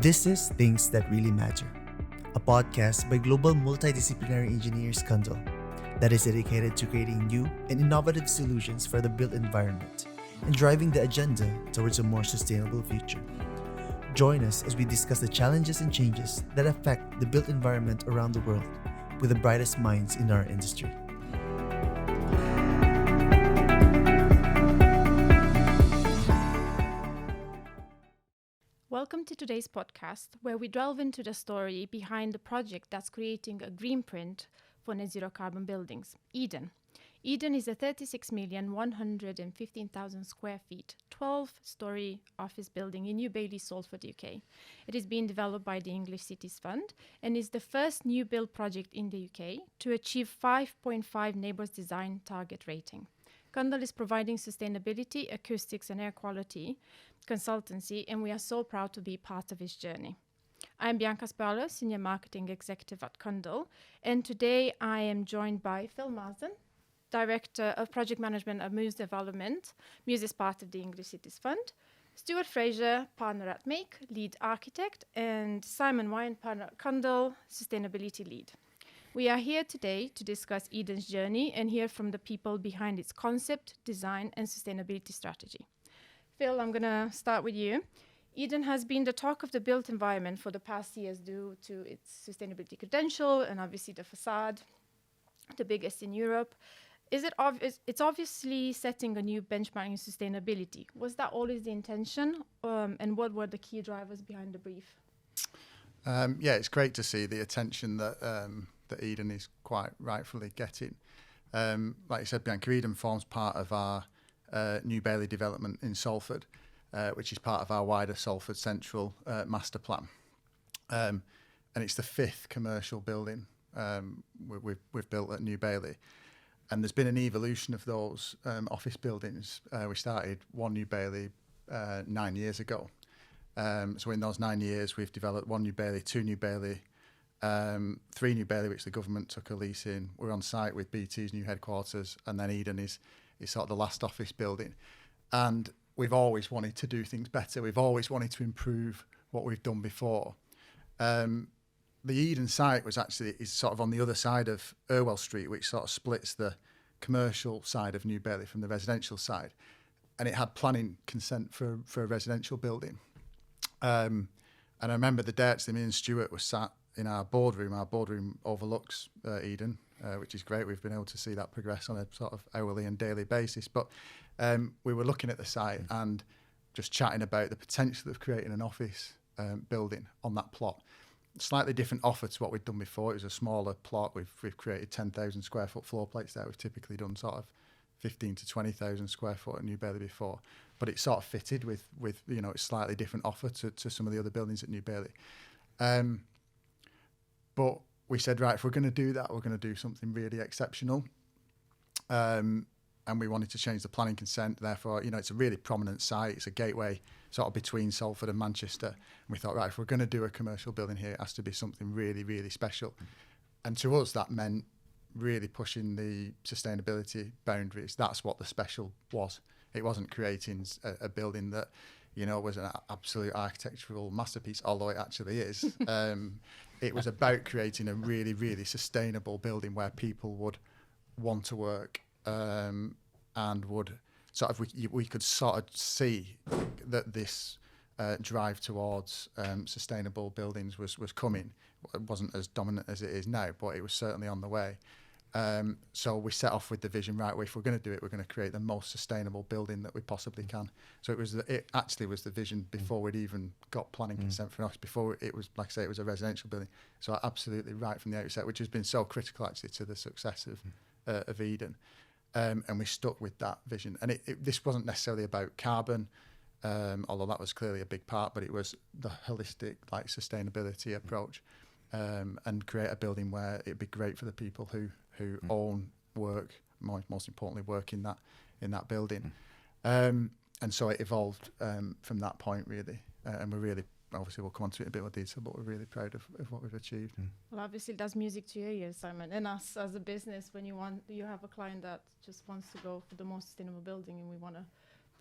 This is Things That Really Matter, a podcast by global multidisciplinary engineers Cundall that is dedicated to creating new and innovative solutions for the built environment and driving the agenda towards a more sustainable future. Join us as we discuss the challenges and changes that affect the built environment around the world with the brightest minds in our industry. Welcome to today's podcast, where we delve into the story behind the project that's creating a greenprint for net zero carbon buildings, Eden. Eden is a 36,115,000 square feet, 12-storey office building in New Bailey, Salford, UK. It is being developed by the English Cities Fund and is the first new build project in the UK to achieve 5.5 Neighbours Design target rating. Cundall is providing sustainability, acoustics and air quality consultancy, and we are so proud to be part of his journey. I'm Bianca Spoeala, Senior Marketing Executive at Cundall, and today I am joined by Phil Marsden, Director of Project Management at Muse Development. Muse is part of the English Cities Fund. Stuart Fraser Partner at Make, Lead Architect, and Simon Wyatt Partner at Cundall, Sustainability Lead. We are here today to discuss Eden's journey and hear from the people behind its concept, design, and sustainability strategy. Phil, I'm going to start with you. Eden has been the talk of the built environment for the past years due to its sustainability credential and obviously the facade, the biggest in Europe. It's obviously setting a new benchmark in sustainability. Was that always the intention? And what were the key drivers behind the brief? It's great to see the attention that Eden is quite rightfully getting. Like you said, Bianca, Eden forms part of our New Bailey development in Salford, which is part of our wider Salford Central master plan. And it's the fifth commercial building we've built at New Bailey. And there's been an evolution of those office buildings. We started one New Bailey 9 years ago. So in those 9 years, we've developed one New Bailey, two New Bailey, three New Bailey, which the government took a lease in. We're on site with BT's new headquarters, and then Eden is sort of the last office building. And we've always wanted to do things better. We've always wanted to improve what we've done before. The Eden site is sort of on the other side of Irwell Street, which sort of splits the commercial side of New Bailey from the residential side. And it had planning consent for a residential building. And I remember the day actually me and Stuart were sat in our boardroom. Our boardroom overlooks Eden, which is great. We've been able to see that progress on a sort of hourly and daily basis. But we were looking at the site and just chatting about the potential of creating an office building on that plot. Slightly different offer to what we'd done before. It was a smaller plot. We've created 10,000 square foot floor plates there. We've typically done sort of 15 to 20,000 square foot at New Bailey before, but it sort of fitted with a slightly different offer to some of the other buildings at New Bailey. But we said, right, if we're going to do that, we're going to do something really exceptional. And we wanted to change the planning consent. Therefore, it's a really prominent site. It's a gateway sort of between Salford and Manchester. And we thought, right, if we're going to do a commercial building here, it has to be something really, really special. And to us, that meant really pushing the sustainability boundaries. That's what the special was. It wasn't creating a building that, was an absolute architectural masterpiece, although it actually is. It was about creating a really, really sustainable building where people would want to work and would sort of, we could sort of see that this drive towards sustainable buildings was coming. It wasn't as dominant as it is now, but it was certainly on the way. So we set off with the vision, right, well, if we're going to do it, we're going to create the most sustainable building that we possibly can. So it actually was the vision before we'd even got planning consent for us, before it was, like I say, it was a residential building. So absolutely right from the outset, which has been so critical actually to the success of Eden. And we stuck with that vision. And this wasn't necessarily about carbon, although that was clearly a big part, but it was the holistic sustainability approach, and create a building where it'd be great for the people who own, work, most importantly, work in that building. And so it evolved from that point, really. And we're really, obviously, we'll come on to it in a bit more detail, but we're really proud of what we've achieved. Well, obviously, that's music to your ears, Simon, and us as a business. When you have a client that just wants to go for the most sustainable building, and we want to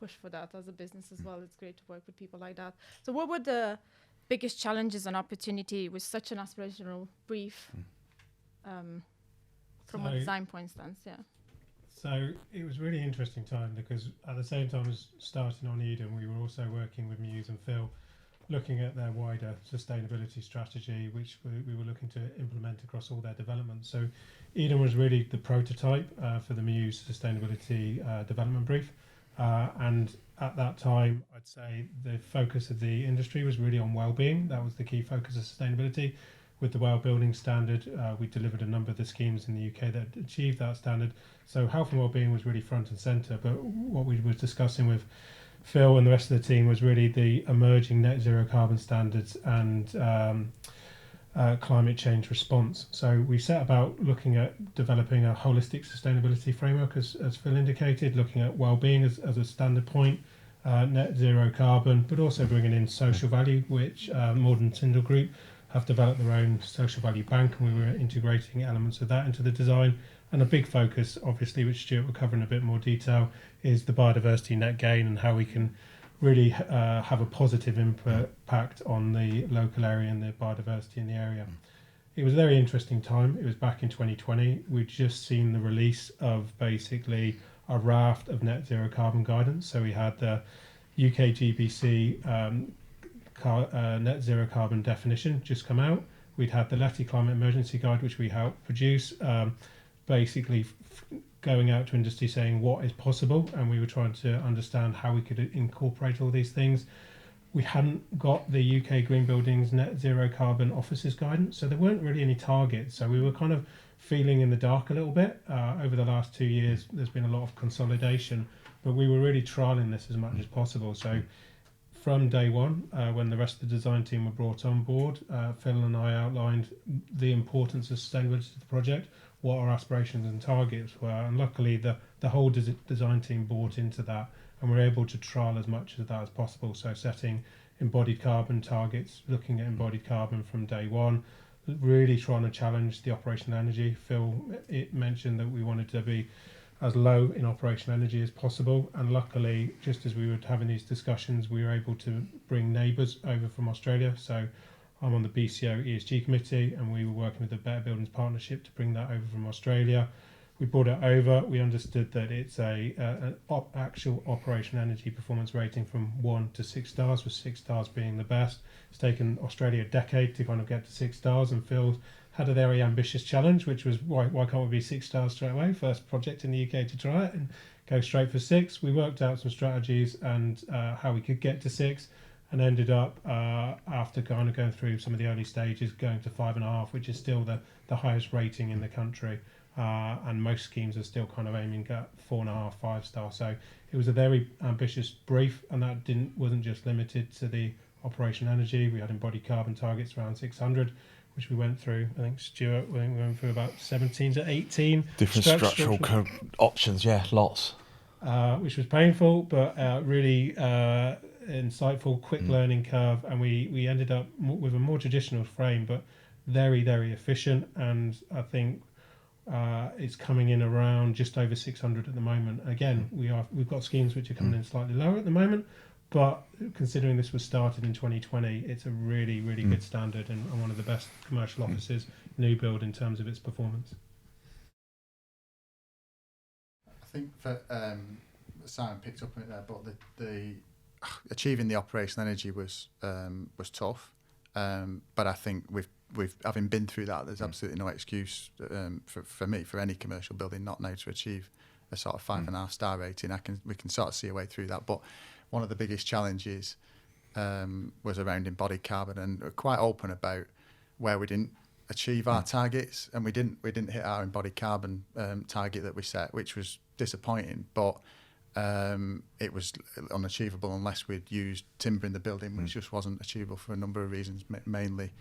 push for that as a business as well. It's great to work with people like that. So what were the biggest challenges and opportunity with such an aspirational brief from a design point stance? Yeah. So it was really interesting time, because at the same time as starting on Eden, we were also working with Muse and Phil, looking at their wider sustainability strategy, which we were looking to implement across all their developments. So Eden was really the prototype for the Muse sustainability development brief. And at that time, I'd say the focus of the industry was really on well-being. That was the key focus of sustainability. With the WELL Building Standard, we delivered a number of the schemes in the UK that achieved that standard. So health and well-being was really front and centre. But what we were discussing with Phil and the rest of the team was really the emerging net zero carbon standards and climate change response. So we set about looking at developing a holistic sustainability framework, as Phil indicated, looking at well-being as a standard point, net zero carbon, but also bringing in social value, which Marsden Cundall Group have developed their own social value bank, and we were integrating elements of that into the design. And a big focus, obviously, which Stuart will cover in a bit more detail, is the biodiversity net gain and how we can really have a positive impact on the local area and the biodiversity in the area. It was a very interesting time. It was back in 2020. We'd just seen the release of basically a raft of net zero carbon guidance. So we had the UK GBC net zero carbon definition just come out. We'd had the Letty Climate Emergency Guide, which we helped produce, basically going out to industry saying what is possible, and we were trying to understand how we could incorporate all these things. We hadn't got the UK Green Buildings net zero carbon offices guidance, so there weren't really any targets. So we were kind of feeling in the dark a little bit. Over the last 2 years, there's been a lot of consolidation, but we were really trialing this as much as possible. So from day one, when the rest of the design team were brought on board, Phil and I outlined the importance of sustainability to the project, what our aspirations and targets were, and luckily the whole design team bought into that, and we're able to trial as much of that as possible. So setting embodied carbon targets, looking at embodied carbon from day one, really trying to challenge the operational energy. Phil mentioned that we wanted to be as low in operational energy as possible, and luckily, just as we were having these discussions, we were able to bring neighbours over from Australia. So I'm on the BCO ESG committee, and we were working with the Better Buildings Partnership to bring that over from Australia. We brought it over. We understood that it's an actual operational energy performance rating from 1 to 6 stars, with 6 stars being the best. It's taken Australia a decade to kind of get to 6 stars, and Phil had a very ambitious challenge, which was why can't we be 6 stars straight away? First project in the UK to try it and go straight for 6. We worked out some strategies and how we could get to 6, and ended up after kind of going through some of the early stages, going to 5.5, which is still the highest rating in the country. And most schemes are still kind of aiming at 4.5, 5 stars. So it was a very ambitious brief, and that wasn't just limited to the operational energy. We had embodied carbon targets around 600, which we went through. I think Stuart, we went through about 17 to 18 different structural options. Yeah, lots. Which was painful, but really insightful, quick learning curve, and we ended up with a more traditional frame, but very, very efficient. And I think it's coming in around just over 600 at the moment. Again, we've got schemes which are coming in slightly lower at the moment, but considering this was started in 2020, it's a really, really good standard, and one of the best commercial offices new build in terms of its performance. I think for Simon picked up on it there, but the achieving the operational energy was tough, but I think we've having been through that, there's absolutely no excuse for me, for any commercial building, not now to achieve a sort of 5.5 star rating. We can sort of see a way through that, but one of the biggest challenges was around embodied carbon, and we're quite open about where we didn't achieve our targets, and we didn't hit our embodied carbon target that we set, which was disappointing, but it was unachievable unless we'd used timber in the building, which just wasn't achievable for a number of reasons, mainly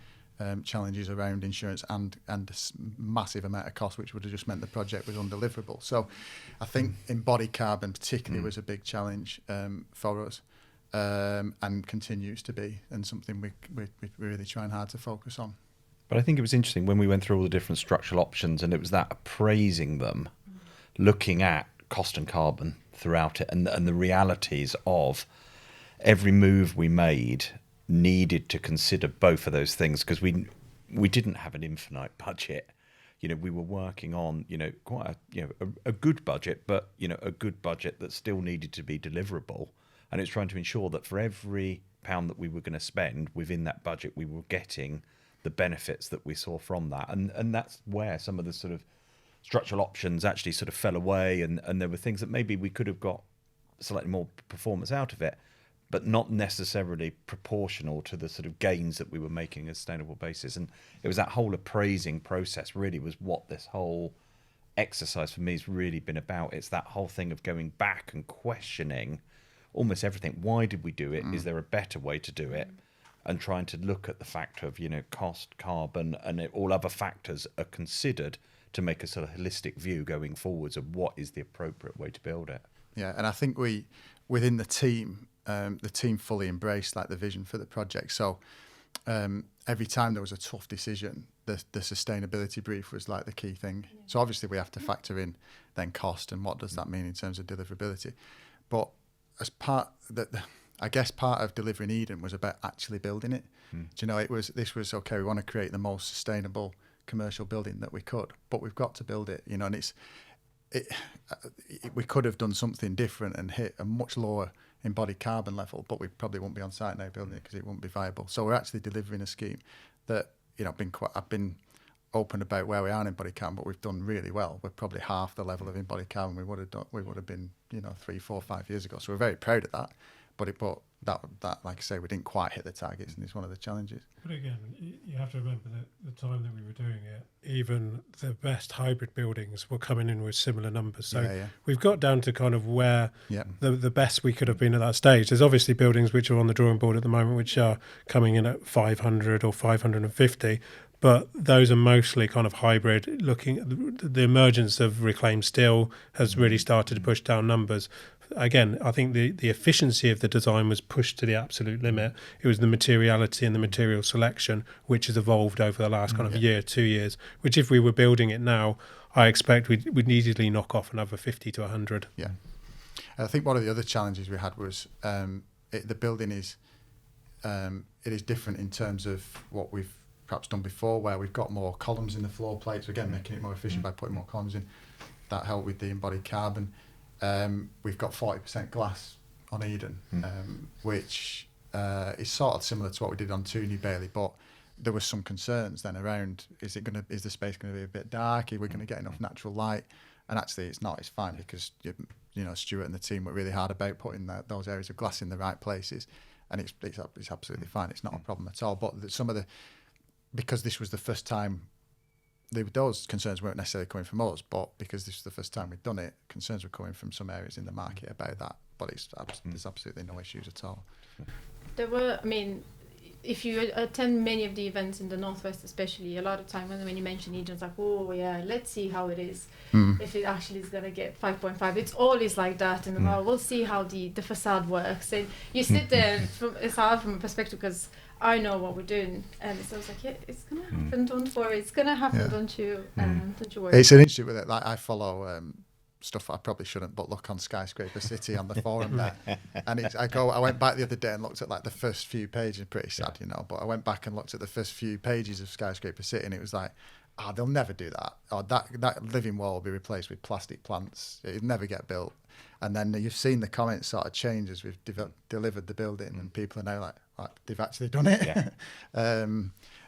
challenges around insurance and a massive amount of cost, which would have just meant the project was undeliverable. So I think embodied carbon particularly was a big challenge for us, and continues to be, and something we're really trying hard to focus on. But I think it was interesting when we went through all the different structural options, and it was that appraising them, looking at cost and carbon throughout it, and the realities of every move we made needed to consider both of those things, because we didn't have an infinite budget. We were working on, quite a good budget, but, a good budget that still needed to be deliverable. And it's trying to ensure that for every pound that we were going to spend within that budget, we were getting the benefits that we saw from that. And that's where some of the sort of structural options actually sort of fell away. And there were things that maybe we could have got slightly more performance out of it, but not necessarily proportional to the sort of gains that we were making on a sustainable basis. And it was that whole appraising process really was what this whole exercise for me has really been about. It's that whole thing of going back and questioning almost everything. Why did we do it? Is there a better way to do it? And trying to look at the factor of, cost, carbon, and all other factors are considered to make a sort of holistic view going forwards of what is the appropriate way to build it. Yeah, and I think within the team fully embraced like the vision for the project. So every time there was a tough decision, the sustainability brief was like the key thing. So obviously we have to factor in then cost and what does that mean in terms of deliverability. But as part of delivering Eden was about actually building it. Do you know, this was okay, we want to create the most sustainable commercial building that we could, but we've got to build it, and we could have done something different and hit a much lower embodied carbon level, but we probably wouldn't be on site now building it because it wouldn't be viable. So we're actually delivering a scheme that, I've been open about where we are in embodied carbon, but we've done really well. We're probably half the level of embodied carbon we would have been, 3, 4, 5 years ago. So we're very proud of that. But that like I say, we didn't quite hit the targets, and it's one of the challenges. But again, you have to remember that the time that we were doing it, even the best hybrid buildings were coming in with similar numbers. So we've got down to kind of where the best we could have been at that stage. There's obviously buildings which are on the drawing board at the moment, which are coming in at 500 or 550. But those are mostly kind of hybrid. Looking at the emergence of reclaimed steel has really started to push down numbers. Again, I think the efficiency of the design was pushed to the absolute limit. It was the materiality and the material selection which has evolved over the last kind of year, 2 years, which if we were building it now, I expect we'd easily knock off another 50 to 100. Yeah. I think one of the other challenges we had was the building is different in terms of what we've perhaps done before, where we've got more columns in the floor plates, again making it more efficient by putting more columns in. That helped with the embodied carbon. We've got 40% glass on Eden, which is sort of similar to what we did on 2 New Bailey, but there were some concerns then around, is the space going to be a bit dark? Are we going to get enough natural light? And actually it's not, it's fine, because Stuart and the team were really hard about putting those areas of glass in the right places, and it's absolutely fine. It's not a problem at all. But because this was the first time, those concerns weren't necessarily coming from us, but because this was the first time we'd done it, concerns were coming from some areas in the market about that. But there's absolutely no issues at all. There were, if you attend many of the events in the Northwest especially, a lot of time when you mention Eden, it's like, oh yeah, let's see how it is. If it actually is going to get 5.5. It's always like that, and we'll see how the facade works. And you sit there from a perspective, because I know what we're doing, and so it's like, yeah, it's gonna happen. Don't worry, it's gonna happen. Don't you worry. It's an issue with it. Like I follow stuff I probably shouldn't, but look on Skyscraper City on the forum there, and I went back the other day and looked at like the first few pages. Pretty sad, but I went back and looked at the first few pages of Skyscraper City, and it was like, they'll never do that. Or that living wall will be replaced with plastic plants. It'll never get built. And then you've seen the comments sort of change as we've delivered the building, and people are now like they've actually done it. Yeah.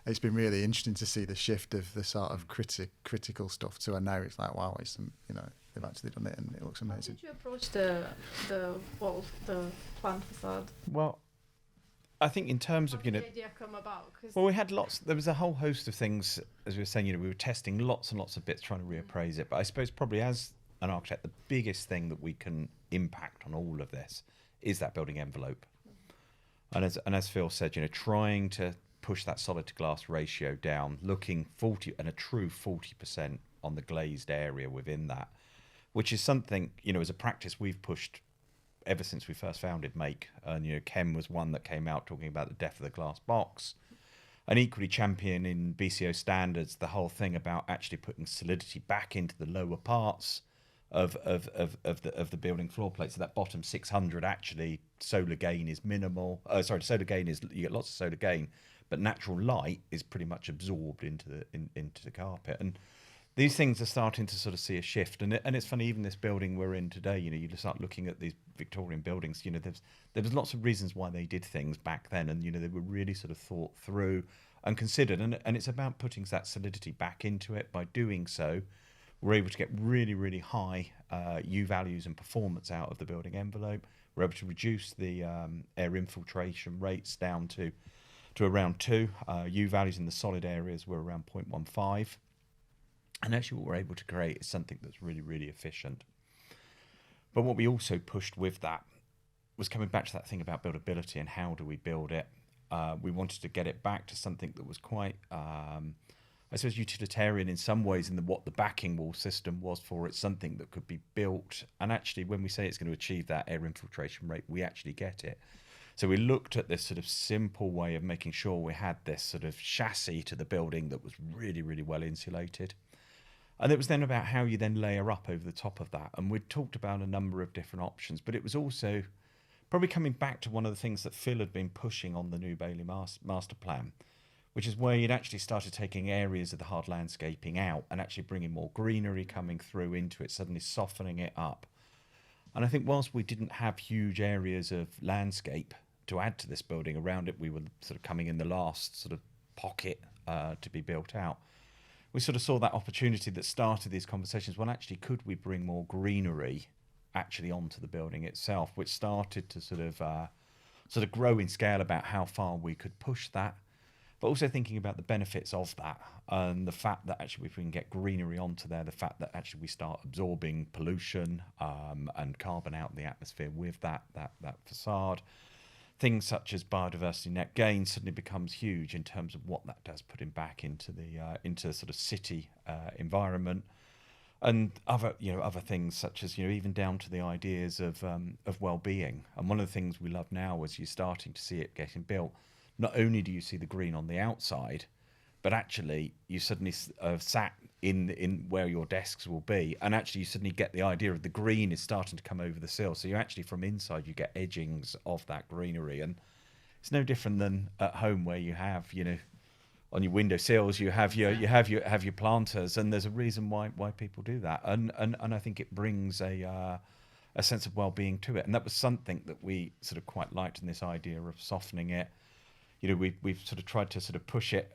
It's been really interesting to see the shift of the sort of critical stuff to, and now it's like, wow, they've actually done it, and it looks amazing. How did you approach the wall, the plant facade? Well, I think in terms of, How did the idea come about? Well, we had there was a whole host of things, as we were saying, we were testing lots and lots of bits, trying to reappraise it. But I suppose probably as an architect, the biggest thing that we can impact on all of this is that building envelope. And as Phil said, trying to push that solid to glass ratio down, looking 40 and a true 40% on the glazed area within that, which is something, as a practice we've pushed ever since we first founded Make. And, Ken was one that came out talking about the death of the glass box, and equally champion in BCO standards, the whole thing about actually putting solidity back into the lower parts of the building floor plate. So that bottom 600, actually solar gain is minimal. Solar gain is, you get lots of solar gain, but natural light is pretty much absorbed into the carpet. And these things are starting to sort of see a shift. And it's funny, even this building we're in today, you just start looking at these Victorian buildings, there was lots of reasons why they did things back then, and they were really sort of thought through and considered. And it's about putting that solidity back into it. By doing so, we're able to get really, really high U values and performance out of the building envelope. We're able to reduce the air infiltration rates down to around 2. U values in the solid areas were around 0.15. And actually what we're able to create is something that's really, really efficient. But what we also pushed with that was coming back to that thing about buildability and how do we build it. We wanted to get it back to something that was quite, I suppose, utilitarian in some ways, in what the backing wall system was for it, something that could be built. And actually, when we say it's going to achieve that air infiltration rate, we actually get it. So we looked at this sort of simple way of making sure we had this sort of chassis to the building that was really, really well insulated. And it was then about how you then layer up over the top of that. And we'd talked about a number of different options, but it was also probably coming back to one of the things that Phil had been pushing on the New Bailey master plan, which is where you'd actually started taking areas of the hard landscaping out and actually bringing more greenery coming through into it, suddenly softening it up. And I think whilst we didn't have huge areas of landscape to add to this building around it, we were sort of coming in the last sort of pocket to be built out. We sort of saw that opportunity that started these conversations. Well, actually, could we bring more greenery actually onto the building itself, which started to sort of grow in scale about how far we could push that, but also thinking about the benefits of that and the fact that actually if we can get greenery onto there, the fact that actually we start absorbing pollution and carbon out in the atmosphere with that facade. Things such as biodiversity net gain suddenly becomes huge in terms of what that does, putting back into the sort of city environment, and other things such as even down to the ideas of well-being. And one of the things we love now is you're starting to see it getting built. Not only do you see the green on the outside, but actually you suddenly sat in where your desks will be, and actually you suddenly get the idea of the green is starting to come over the sill. So you actually, from inside, you get edgings of that greenery, and it's no different than at home where you have, on your window sills you have your planters, and there's a reason why people do that, and I think it brings a sense of well-being to it, and that was something that we sort of quite liked in this idea of softening it. We've sort of tried to sort of push it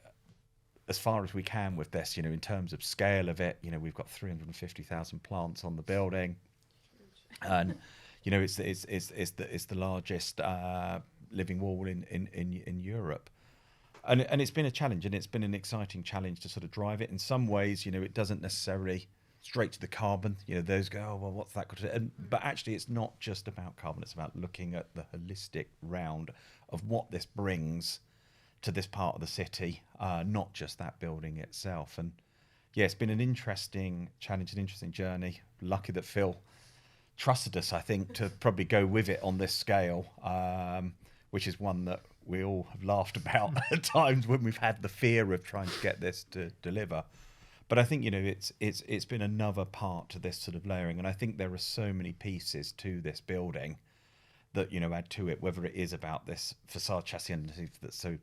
as far as we can with this, in terms of scale of it. We've got 350,000 plants on the building, and it's the largest living wall in Europe, and it's been a challenge, and it's been an exciting challenge to sort of drive it. In some ways, it doesn't necessarily straight to the carbon. Those go, oh well, what's that got to do? But actually, it's not just about carbon. It's about looking at the holistic round of what this brings to this part of the city, not just that building itself. And yeah, it's been an interesting challenge, an interesting journey. Lucky that Phil trusted us, I think, to probably go with it on this scale, which is one that we all have laughed about at times when we've had the fear of trying to get this to deliver. But I think it's been another part to this sort of layering, and I think there are so many pieces to this building that add to it. Whether it is about this facade chassis underneath that's so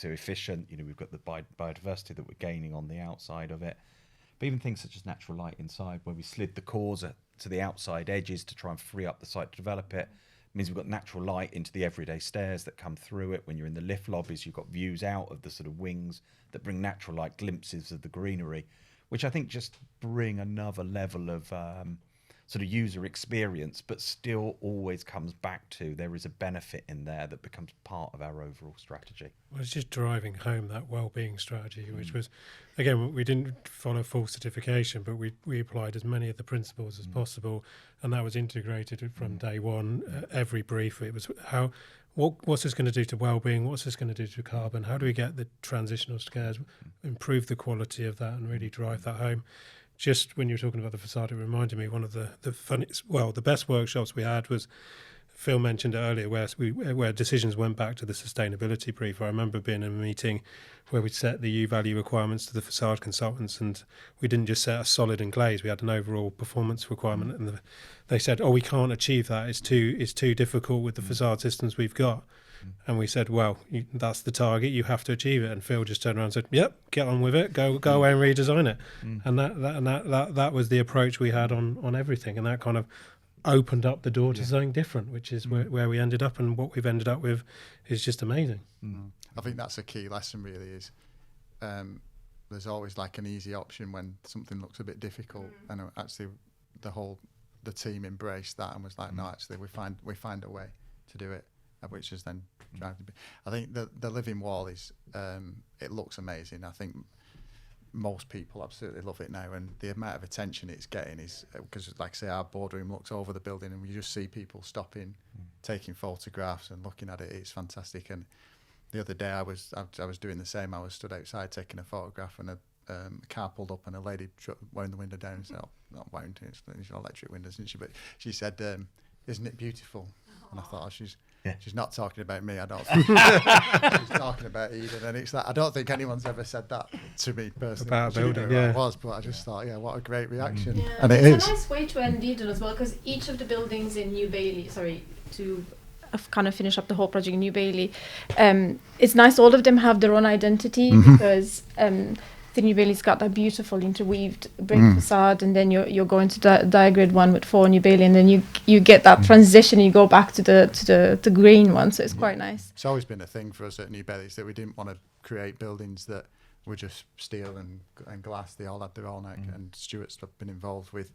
efficient, we've got the biodiversity that we're gaining on the outside of it, but even things such as natural light inside, where we slid the cores to the outside edges to try and free up the site to develop it. It means we've got natural light into the everyday stairs that come through it. When you're in the lift lobbies, you've got views out of the sort of wings that bring natural light, glimpses of the greenery, which I think just bring another level of sort of user experience, but still always comes back to there is a benefit in there that becomes part of our overall strategy. Well, it's just driving home that well-being strategy, which was, again, we didn't follow full certification, but we applied as many of the principles as possible, and that was integrated from day one. Every brief, it was what's this going to do to well-being? What's this going to do to carbon? How do we get the transitional scares, improve the quality of that, and really drive that home? Just when you were talking about the facade, it reminded me one of the funniest, the best workshops we had was Phil mentioned it earlier, where decisions went back to the sustainability brief. I remember being in a meeting where we set the U-value requirements to the facade consultants, and we didn't just set a solid and glaze. We had an overall performance requirement, and they said, "Oh, we can't achieve that. It's too difficult with the facade systems we've got." And we said, "Well, that's the target. You have to achieve it." And Phil just turned around and said, "Yep, get on with it. Go away and redesign it." And that was the approach we had on everything, and that kind of opened up the door to something different, which is where we ended up, and what we've ended up with is just amazing. I think that's a key lesson, really, is there's always like an easy option when something looks a bit difficult, and actually the team embraced that and was like, no, actually we find a way to do it, which is then I think the living wall is it looks amazing. I think most people absolutely love it now, and the amount of attention it's getting is because, like I say, our boardroom looks over the building, and we just see people stopping, taking photographs and looking at it. It's fantastic. And the other day I was doing the same. I was stood outside taking a photograph, and a car pulled up, and a lady wound the window down and said, "Oh, not wound, it's electric windows," isn't she? But she said, "Isn't it beautiful?" And I thought, oh, she's not talking about me. I don't think she's talking about Eden. And it's that I don't think anyone's ever said that to me personally. About a building, It was, but I just thought, what a great reaction. Yeah. And it's a nice way to end Eden as well, because each of the buildings in New Bailey, to kind of finish up the whole project in New Bailey, it's nice all of them have their own identity, because the New Bailey's got that beautiful interweaved brick facade, and then you're going to the diagrid one with 4 New Bailey, and then you get that transition, you go back to the green one, so it's quite nice. It's always been a thing for us at New Bailey, is that we didn't want to create buildings that were just steel and glass. They all had their own, and Stuart's been involved with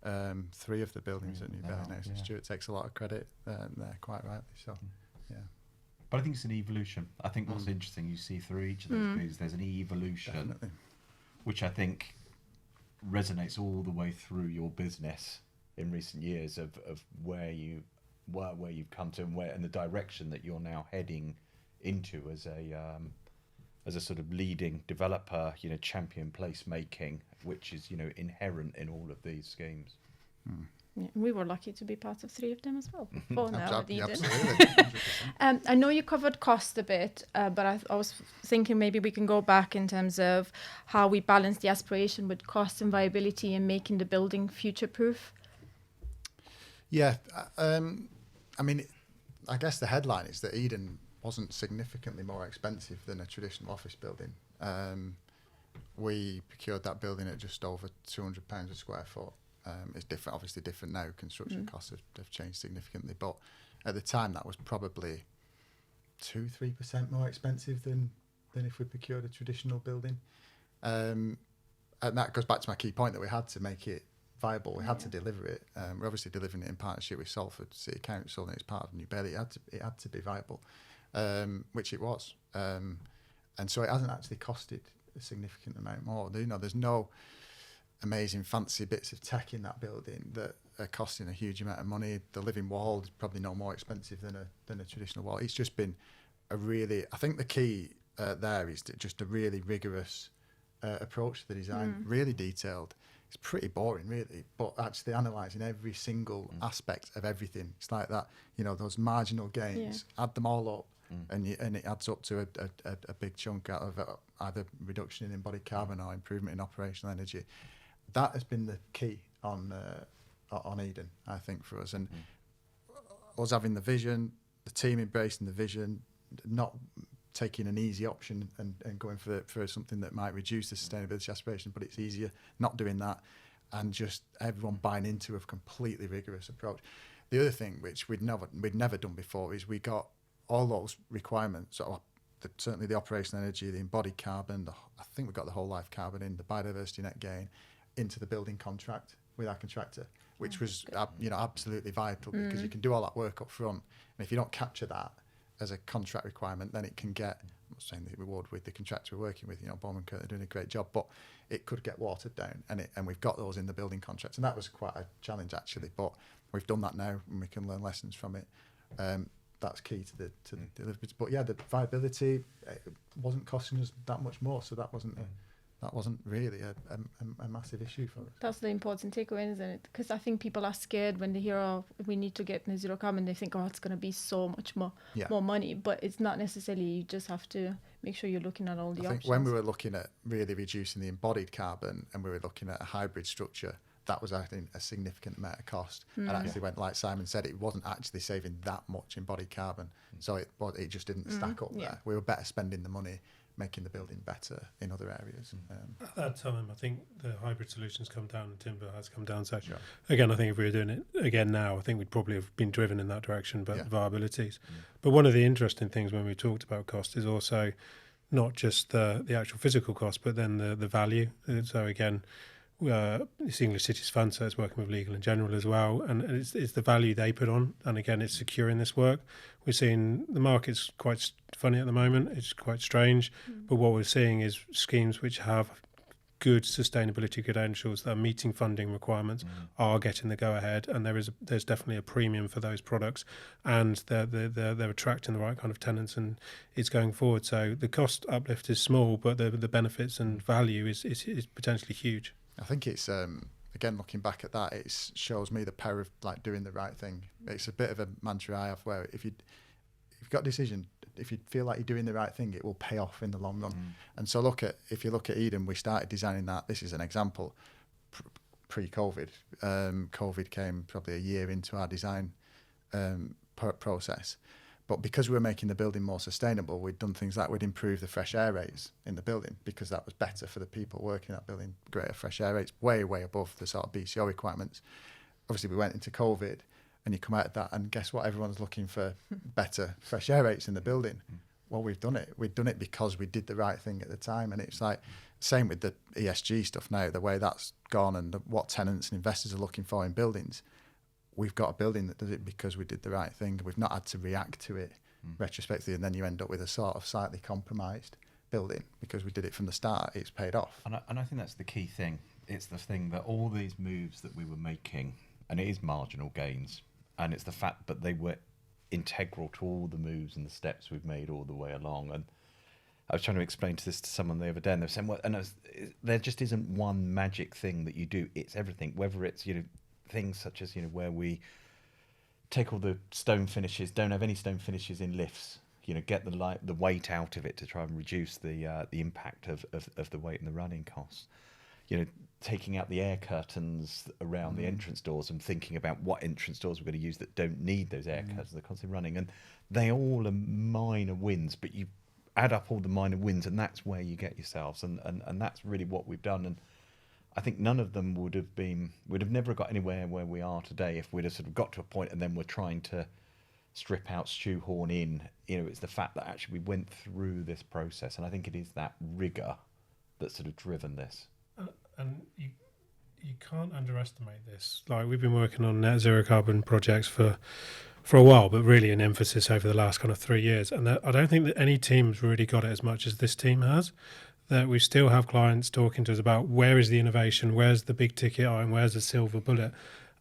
3 of the buildings at New Bailey now, so Stuart takes a lot of credit there, quite rightly. So, But I think it's an evolution. I think what's interesting, you see through each of those pieces, there's an evolution, definitely, which I think resonates all the way through your business in recent years of where you've come to, and the direction that you're now heading into as a sort of leading developer, champion placemaking, which is inherent in all of these schemes. Yeah, we were lucky to be part of 3 of them as well. 4 now at Eden. Absolutely. I know you covered cost a bit, but I was thinking maybe we can go back in terms of how we balance the aspiration with cost and viability and making the building future-proof. Yeah, I mean, I guess the headline is that Eden wasn't significantly more expensive than a traditional office building. We procured that building at just over £200 a square foot. It's different, obviously different now. Construction costs have changed significantly, but at the time that was probably 2-3% more expensive than if we procured a traditional building. And that goes back to my key point that we had to make it viable. We had to deliver it. We're obviously delivering it in partnership with Salford City Council, and it's part of New Bailey. It had to be viable, which it was. And so it hasn't actually costed a significant amount more. There's no amazing fancy bits of tech in that building that are costing a huge amount of money. The living wall is probably no more expensive than a traditional wall. It's just been I think the key there is just a really rigorous approach to the design, really detailed. It's pretty boring, really, but actually analysing every single aspect of everything. It's like that, those marginal gains, add them all up, and it adds up to a big chunk out of either reduction in embodied carbon or improvement in operational energy. That has been the key on Eden, I think, for us. And us having the vision, the team embracing the vision, not taking an easy option and going for something that might reduce the sustainability aspiration, but it's easier not doing that, and just everyone buying into a completely rigorous approach. The other thing which we'd never done before is we got all those requirements, certainly the operational energy, the embodied carbon, I think we got the whole life carbon in, the biodiversity net gain, into the building contract with our contractor, which was absolutely vital, because you can do all that work up front, and if you don't capture that as a contract requirement, then it can get, I'm not saying that we would with the contractor we're working with, Bowman Kurt, they're doing a great job, but it could get watered down, and we've got those in the building contracts, and that was quite a challenge actually, but we've done that now, and we can learn lessons from it. That's key to the delivery. But the viability, it wasn't costing us that much more, so that wasn't that wasn't really a massive issue for us. That's the important takeaway, isn't it? Because I think people are scared when they hear, oh, we need to get net zero carbon. They think, oh, it's going to be so much more money. But it's not necessarily. You just have to make sure you're looking at all the options. I think when we were looking at really reducing the embodied carbon and we were looking at a hybrid structure, that was, I think, a significant amount of cost. And actually went, like Simon said, it wasn't actually saving that much embodied carbon. So it just didn't stack up there. We were better spending the money making the building better in other areas. At that time, I think the hybrid solutions come down and timber has come down. So again, I think if we were doing it again now, I think we'd probably have been driven in that direction, but viabilities. But one of the interesting things when we talked about cost is also not just the actual physical cost, but then the value. So again, it's English Cities Fund, so it's working with Legal in General as well, and it's the value they put on, and again, it's securing this work. We're seeing the market's quite funny at the moment, it's quite strange, but what we're seeing is schemes which have good sustainability credentials that are meeting funding requirements are getting the go-ahead, and there's definitely a premium for those products, and they're attracting the right kind of tenants, and it's going forward. So the cost uplift is small, but the benefits and value is potentially huge. I think it's again, looking back at that, it shows me the power of like doing the right thing. It's a bit of a mantra I have where if you've got a decision, if you feel like you're doing the right thing, it will pay off in the long run. And so if you look at Eden, we started designing that. This is an example pre-COVID. COVID came probably a year into our design process. But because we were making the building more sustainable, we'd done things like we'd improve the fresh air rates in the building because that was better for the people working in that building, greater fresh air rates, way above the sort of BCO requirements. Obviously, we went into COVID and you come out of that and guess what? Everyone's looking for better fresh air rates in the building. Well, we've done it. We've done it because we did the right thing at the time. And it's like, same with the ESG stuff now, the way that's gone and what tenants and investors are looking for in buildings. We've got a building that does it because we did the right thing. We've not had to react to it retrospectively, and then you end up with a sort of slightly compromised building because we did it from the start. It's paid off. And I think that's the key thing. It's the thing that all these moves that we were making, and it is marginal gains, and it's the fact that they were integral to all the moves and the steps we've made all the way along. And I was trying to explain to someone the other day, and they were saying, well, there just isn't one magic thing that you do. It's everything, whether it's, things such as, where we take all the stone finishes, don't have any stone finishes in lifts, get the weight out of it to try and reduce the impact of the weight and the running costs. Taking out the air curtains around the entrance doors and thinking about what entrance doors we're going to use that don't need those air curtains, they're constantly running. And they all are minor wins, but you add up all the minor wins and that's where you get yourselves. And that's really what we've done. And I think none of them would have never got anywhere where we are today if we'd have sort of got to a point and then we're trying to strip out, shoehorn in. It's the fact that actually we went through this process, and I think it is that rigour that's sort of driven this. And you can't underestimate this. Like, we've been working on net zero carbon projects for a while, but really an emphasis over the last kind of 3 years. And I don't think that any team's really got it as much as this team has. That we still have clients talking to us about where is the innovation, where's the big ticket item, where's the silver bullet.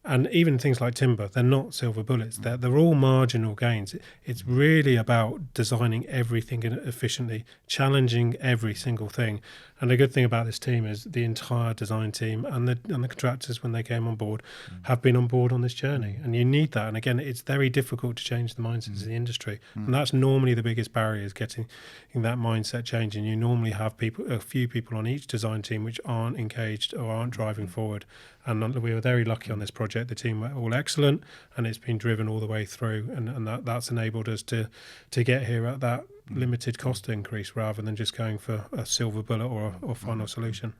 And even things like timber, they're not silver bullets. They're all marginal gains. It's really about designing everything efficiently, challenging every single thing. And the good thing about this team is the entire design team and the contractors, when they came on board, have been on board on this journey. And you need that. And again, it's very difficult to change the mindsets of the industry. And that's normally the biggest barrier, is getting that mindset change. And you normally have a few people on each design team which aren't engaged or aren't driving forward. And we were very lucky on this project. The team were all excellent, and it's been driven all the way through, and that's enabled us to get here at that limited cost increase rather than just going for a silver bullet or final solution.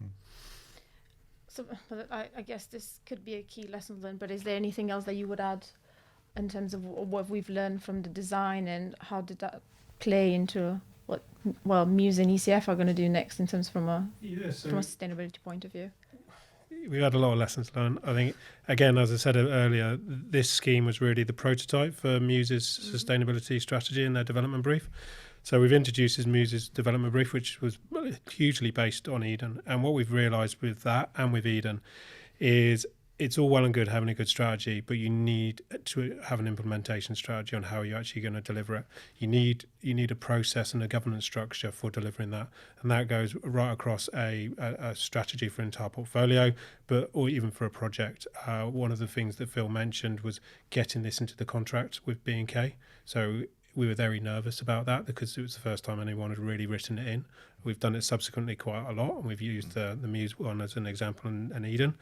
So I guess this could be a key lesson learned, but is there anything else that you would add in terms of what we've learned from the design, and how did that play into what Muse and ECF are going to do next in terms from a sustainability point of view? We've had a lot of lessons learned. I think, again, as I said earlier, this scheme was really the prototype for Muse's sustainability strategy and their development brief. So we've introduced Muse's development brief, which was hugely based on Eden. And what we've realised with that and with Eden is it's all well and good having a good strategy, but you need to have an implementation strategy on how you're actually going to deliver it. You need a process and a governance structure for delivering that, and that goes right across a strategy for an entire portfolio, or even for a project. One of the things that Phil mentioned was getting this into the contract with B&K. So we were very nervous about that because it was the first time anyone had really written it in. We've done it subsequently quite a lot, and we've used the Muse one as an example in Eden.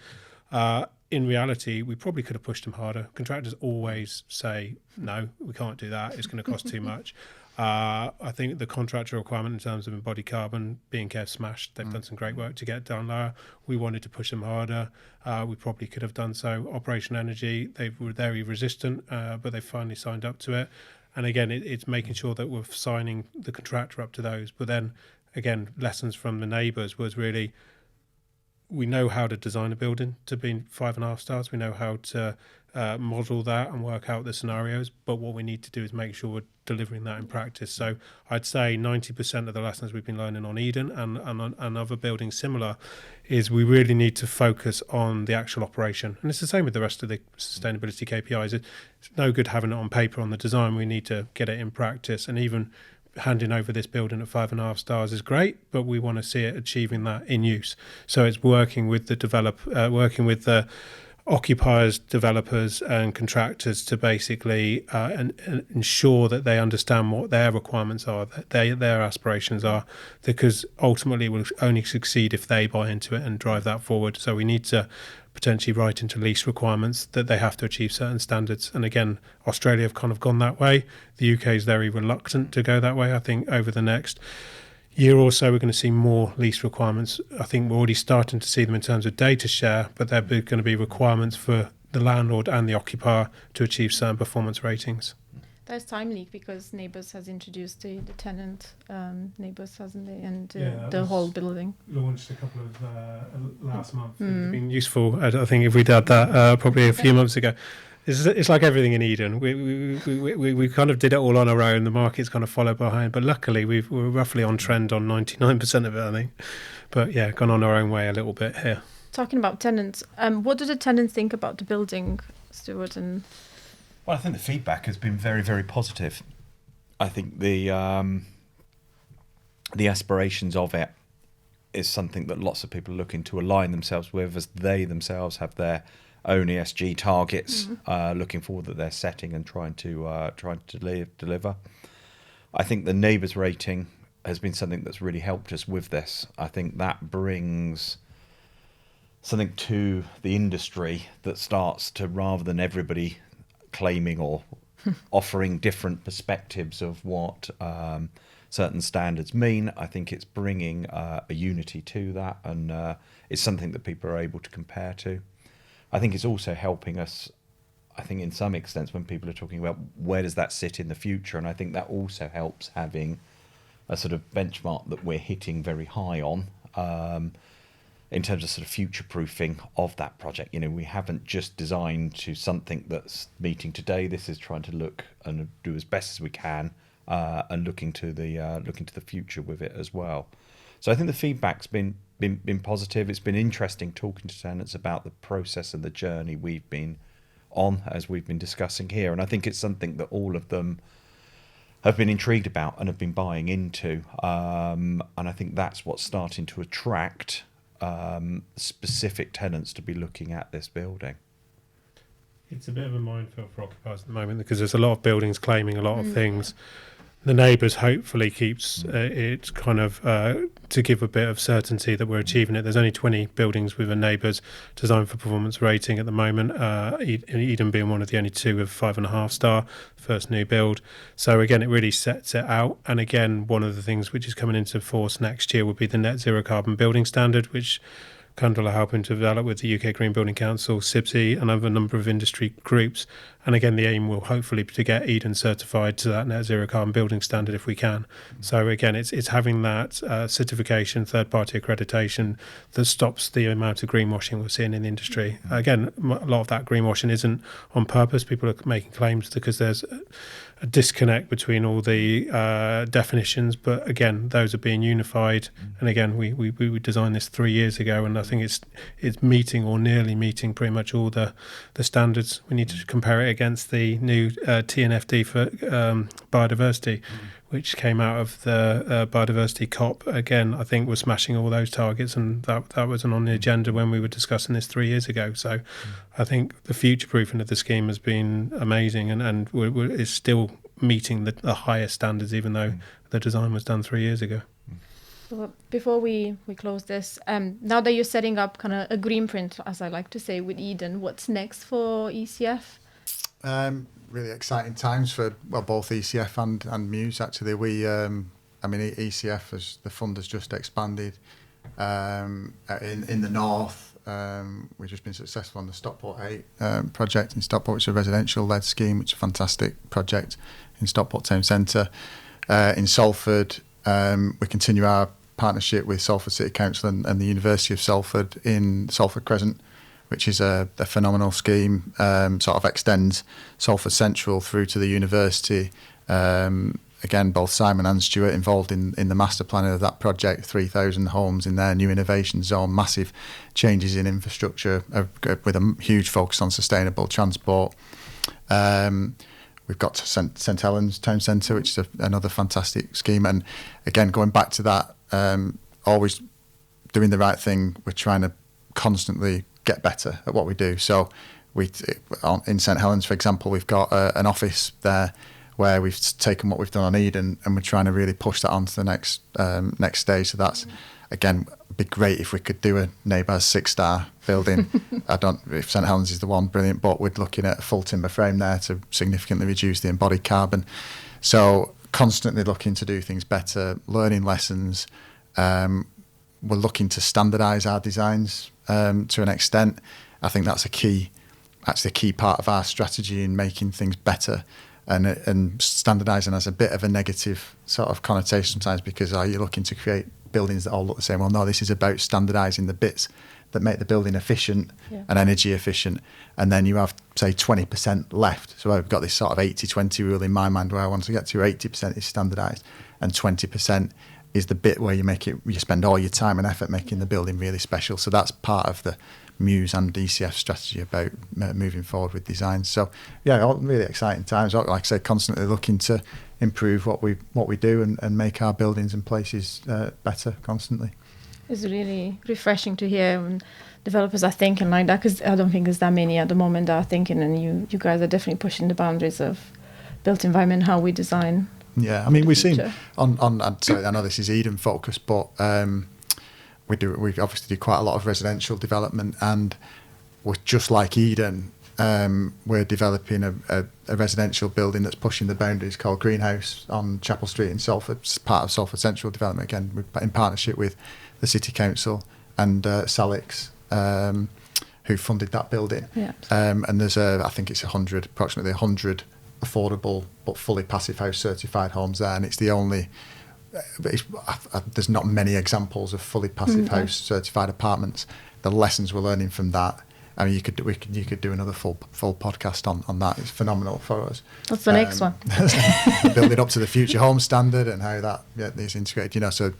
In reality, we probably could have pushed them harder. Contractors always say, no, we can't do that. It's going to cost too much. I think the contractor requirement in terms of embodied carbon, B&K smashed. They've done some great work to get down lower. We wanted to push them harder. We probably could have done so. Operation Energy, they were very resistant, but they finally signed up to it. And again, it's making sure that we're signing the contractor up to those. But then, again, lessons from the neighbours was really, we know how to design a building to be 5.5 stars. We know how to model that and work out the scenarios. But what we need to do is make sure we're delivering that in practice. So I'd say 90% of the lessons we've been learning on Eden and other buildings similar is we really need to focus on the actual operation. And it's the same with the rest of the sustainability KPIs. It's no good having it on paper on the design. We need to get it in practice. And even handing over this building at 5.5 stars is great, but we want to see it achieving that in use. So it's working with the working with the occupiers, developers and contractors to basically and ensure that they understand what their requirements are, that their aspirations are, because ultimately it will only succeed if they buy into it and drive that forward. So we need to potentially write into lease requirements that they have to achieve certain standards. And again, Australia have kind of gone that way. The UK is very reluctant to go that way. I think over the next year or so, we're going to see more lease requirements. I think we're already starting to see them in terms of data share, but they're going to be requirements for the landlord and the occupier to achieve certain performance ratings. That's timely because Neighbours has introduced the tenant Neighbours, hasn't they? And the whole building. Launched a couple of last month. It's been useful. I think if we'd had that probably a few months ago. It's like everything in Eden. We kind of did it all on our own. The market's kind of followed behind. But luckily, we're roughly on trend on 99% of it, I think. But yeah, gone on our own way a little bit here. Talking about tenants, what do the tenants think about the building, Stuart? Well, I think the feedback has been very, very positive. I think the aspirations of it is something that lots of people are looking to align themselves with, as they themselves have their own ESG targets, looking forward that they're setting and trying to deliver. I think the neighbours rating has been something that's really helped us with this. I think that brings something to the industry that starts to, rather than everybody claiming or offering different perspectives of what certain standards mean, I think it's bringing a unity to that, and it's something that people are able to compare to. I think it's also helping us, I think in some extent, when people are talking about where does that sit in the future, and I think that also helps having a sort of benchmark that we're hitting very high on in terms of sort of future-proofing of that project. You know, we haven't just designed to something that's meeting today. This is trying to look and do as best as we can and looking to the future with it as well. So I think the feedback's been positive. It's been interesting talking to tenants about the process and the journey we've been on, as we've been discussing here. And I think it's something that all of them have been intrigued about and have been buying into. And I think that's what's starting to attract specific tenants to be looking at this building. It's a bit of a minefield for occupiers at the moment because there's a lot of buildings claiming a lot of things. The neighbours hopefully keeps it kind of to give a bit of certainty that we're achieving it. There's only 20 buildings with a neighbours designed for performance rating at the moment, Eden being one of the only two with 5.5 star, first new build. So again, it really sets it out. And again, one of the things which is coming into force next year will be the net zero carbon building standard, which Cundall are helping to develop with the UK Green Building Council, CIBSE, and a number of industry groups. And again, the aim will hopefully be to get Eden certified to that net zero carbon building standard if we can. So again, it's having that certification, third-party accreditation that stops the amount of greenwashing we're seeing in the industry. Again, a lot of that greenwashing isn't on purpose. People are making claims because there's a disconnect between all the definitions, but again, those are being unified. And again, we designed this 3 years ago, and I think it's meeting or nearly meeting pretty much all the standards. We need to compare it against the new TNFD for biodiversity, which came out of the biodiversity COP. Again, I think we're smashing all those targets, and that wasn't on the agenda when we were discussing this 3 years ago. So I think the future-proofing of the scheme has been amazing, and is still meeting the highest standards, even though the design was done 3 years ago. So before we close this, now that you're setting up kind of a greenprint, as I like to say, with Eden, what's next for ECF? Really exciting times for both ECF and Muse. Actually, ECF, as the fund has just expanded in the north. We've just been successful on the Stockport 8 project in Stockport, which is a residential-led scheme, which is a fantastic project in Stockport Town Centre. In Salford, we continue our partnership with Salford City Council and the University of Salford in Salford Crescent, which is a phenomenal scheme, sort of extends Salford Central through to the university. Again, both Simon and Stuart involved in the master planning of that project, 3,000 homes in their new innovation zone, massive changes in infrastructure with a huge focus on sustainable transport. We've got St Helens Town Centre, which is another fantastic scheme. And again, going back to that, always doing the right thing, we're trying to constantly get better at what we do. So in St Helens, for example, we've got an office there where we've taken what we've done on Eden and we're trying to really push that on to the next stage. So that's, again, it'd be great if we could do a NABARS 6-star building. I don't know if St Helens is the one, brilliant, but we're looking at a full timber frame there to significantly reduce the embodied carbon. So constantly looking to do things better, learning lessons. We're looking to standardise our designs to an extent. I think that's a key part of our strategy in making things better. And standardising has a bit of a negative sort of connotation sometimes, because are you looking to create buildings that all look the same? Well, no, this is about standardising the bits that make the building efficient and energy efficient. And then you have, say, 20% left. So I've got this sort of 80-20 rule in my mind where I want to get to 80% is standardised and 20% is the bit where you spend all your time and effort making the building really special. So that's part of the Muse and DCF strategy about moving forward with design. So yeah, all really exciting times. Like I said, constantly looking to improve what we do and make our buildings and places better constantly. It's really refreshing to hear when developers are thinking like that, because I don't think there's that many at the moment that are thinking, and you guys are definitely pushing the boundaries of built environment, how we design. Yeah, I mean, we've seen on sorry, I know this is Eden focused, but we obviously do quite a lot of residential development, and we're just like Eden. We're developing a residential building that's pushing the boundaries called Greenhouse on Chapel Street in Salford. It's part of Salford Central Development, again, in partnership with the City Council and Salix, who funded that building. Yeah. And there's I think it's approximately 100 affordable but fully passive house certified homes there, and it's the only. There's not many examples of fully passive house certified apartments. The lessons we're learning from that. I mean, you could do another full podcast on that. It's phenomenal for us. What's the next one? Build it up to the future home standard and how that is integrated. So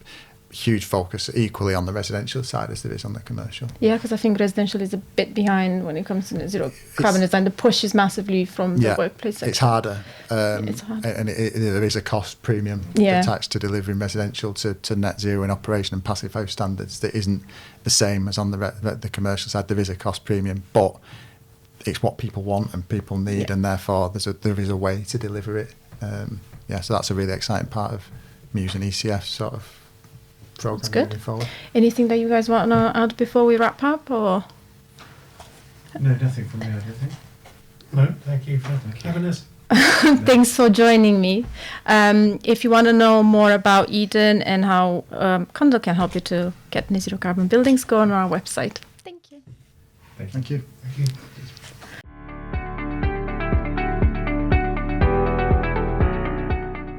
huge focus equally on the residential side as there is on the commercial. Yeah, because I think residential is a bit behind when it comes to zero carbon design. The push is massively from the workplace sector. It's harder. It's harder. And there is a cost premium attached to delivering residential to net zero in operation and passive house standards that isn't the same as on the commercial side. There is a cost premium, but it's what people want and people need, and therefore there is a way to deliver it. So that's a really exciting part of Muse and ECF sort of. That's good. Anything that you guys want to add before we wrap up, or? No, nothing from me, I don't think. No, thank you for having us. Thanks for joining me. If you want to know more about Eden and how Cundall can help you to get net zero carbon buildings, go on our website. Thank you. Thank you. Thank you.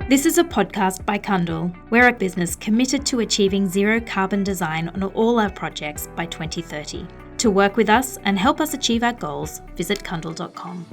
This is a podcast by Cundall. We're a business committed to achieving zero carbon design on all our projects by 2030. To work with us and help us achieve our goals, visit cundall.com.